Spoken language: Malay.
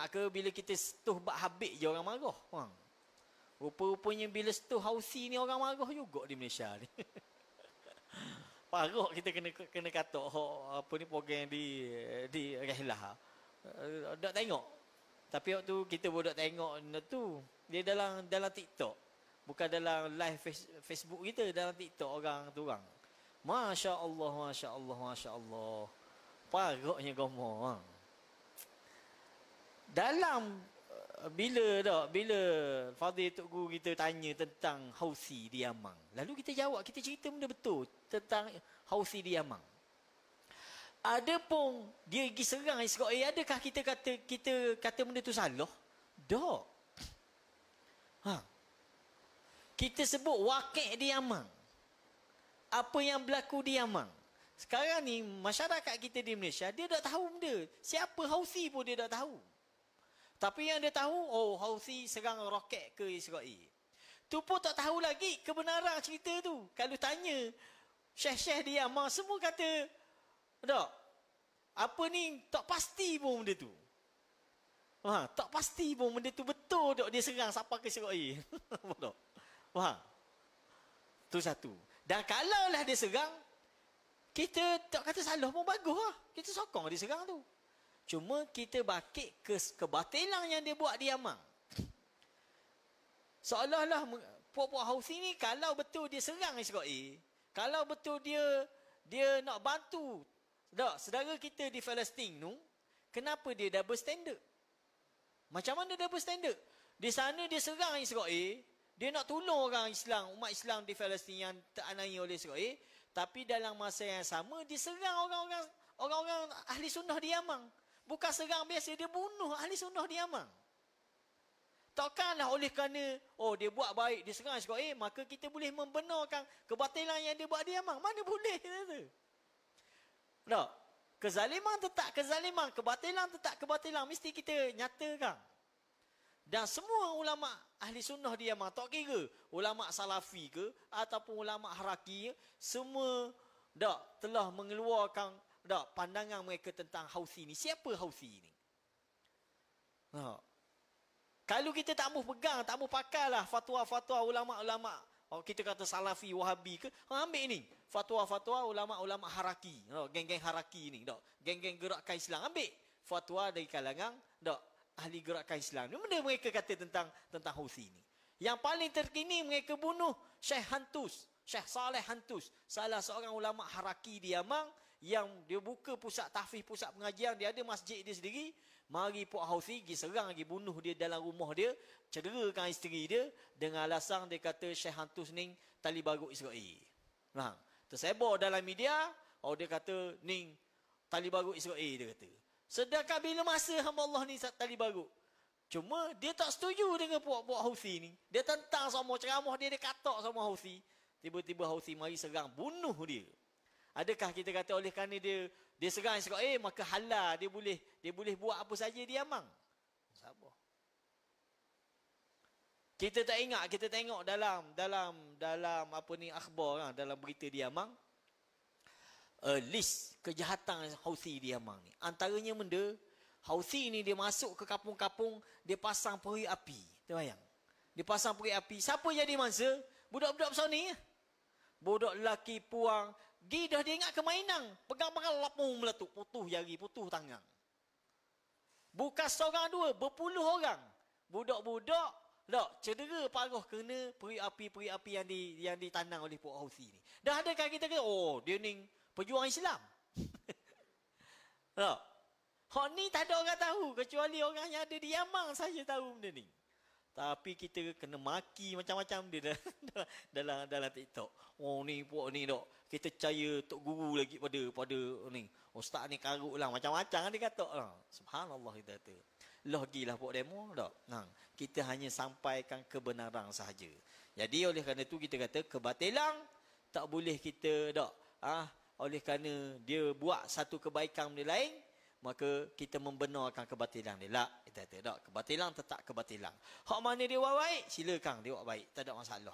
Nak ke bila kita setuh bak habis je orang marah. Rupa-rupanya bila setuh Houthi ni orang marah juga di Malaysia ni. Parah kita kena kata apa ni program di Rehlah. Dak tengok. Tapi waktu kita budak tengok tu dia dalam TikTok. Bukan dalam live Facebook kita, dalam TikTok orang tu orang. Masya Allah, Masya Allah, Masya Allah. Parahnya gomo. Dalam bila Fadil Tok Guru kita tanya tentang Houthi di Yaman, lalu kita jawab, kita cerita benda betul tentang Houthi di Yaman. Ada pun dia pergi serang Israel, adakah kita kata benda tu salah? Tak. Kita sebut wakil di Yaman. Apa yang berlaku di Yaman. Sekarang ni masyarakat kita di Malaysia dia tak tahu benda. Siapa Houthi pun dia tak tahu. Tapi yang dia tahu, Houthi serang roket ke Israel. Tu pun tak tahu lagi kebenaran cerita tu. Kalau tanya syekh-syekh di Yaman, semua kata, tak, apa ni, tak pasti pun benda tu. Tak pasti pun benda tu betul tak dia serang sampai ke Israel. Betul? Tu satu. Dan kalau lah dia serang, kita tak kata salah pun bagus lah. Kita sokong dia serang tu. Cuma kita bakit kebatilan yang dia buat di Yaman. Seolah-olah puak-puak Houthi ni kalau betul dia serang Israel, kalau betul dia nak bantu saudara kita di Palestin tu, kenapa dia double standard? Macam mana double standard? Di sana dia serang Israel, dia nak tolong orang Islam, umat Islam di Palestin yang teranai oleh Israel, tapi dalam masa yang sama dia serang orang-orang ahli sunnah di Yaman. Bukan serang biasa, dia bunuh ahli sunnah di Yaman. Takkanlah oleh kerana dia buat baik, dia serang Israel, maka kita boleh membenarkan kebatilan yang dia buat di Yaman. Mana boleh tu? Tak. Kezaliman tetap kezaliman, kebatilan tetap kebatilan, mesti kita nyatakan. Dan semua ulama ahli sunnah di Yaman, tak kira ulama salafi ke ataupun ulama haraki, semua telah mengeluarkan pandangan mereka tentang Houthi ni. Siapa Houthi ni? Kalau kita tak mahu pegang, tak mahu pakai lah fatwa-fatwa ulama-ulama, kita kata salafi, wahabi ke, ambil ni fatwa-fatwa ulama-ulama haraki, geng-geng haraki ni, geng-geng gerakan Islam, ambil fatwa dari kalangan ahli gerakan Islam ni. Benda mereka kata tentang Houthi ni. Yang paling terkini mereka bunuh Syekh Saleh Hantus, salah seorang ulama haraki di Yaman, yang dia buka pusat tahfiz, pusat pengajian, dia ada masjid dia sendiri. Mari puak Houthi pergi serang, pergi bunuh dia dalam rumah dia, cederakan isteri dia dengan alasan dia kata Syekh Hantus ni tali barut Israel. Tersebar dalam media, dia kata ni tali barut Israel, dia kata. Sedangkan bila masa hamba Allah ni tali barut. Cuma dia tak setuju dengan puak-puak Houthi ni. Dia tentang sama ceramah dia katak sama Houthi. Tiba-tiba Houthi mari serang, bunuh dia. Adakah kita kata oleh kerana dia serang Israel, maka halal dia boleh buat apa saja di Yaman? Sabar. Kita tak ingat, kita tengok dalam apa ni akhbar, dalam berita di Yaman, list kejahatan Houthi di Yaman ni. Antaranya benda Houthi ni dia masuk ke kampung-kampung, dia pasang peri api. Terbayang? Dia pasang peri api. Siapa jadi mangsa? Budak-budak besar ni. Budak lelaki puang, dia ingat kemainan. Pegang-pegang lapung meletup, putuh jari, putuh tangan. Bukan seorang dua, berpuluh orang. Budak-budak, cedera parah kena peri api yang ditanam oleh puak Houthi ni. Dah adakah kita kata, dia ni pejuang Islam? Hak ni tak ada orang tahu, kecuali orang yang ada di Yaman saja tahu benda ni. Tapi kita kena maki macam-macam dia dalam TikTok. Ni puak ni kita percaya Tok Guru lagi pada ni. Ustaz ni karut lah, macam-macam dia kata lah. Subhanallah, kita kata. Gilah puak demo kita hanya sampaikan kebenaran sahaja. Jadi oleh kerana itu kita kata kebatilan tak boleh kita oleh kerana dia buat satu kebaikan benda lain, maka kita membenarkan kebatilan dia. Kita kata kebatilan tetap kebatilan. Hak mana dia buat baik, silakan dia buat baik, tak ada masalah.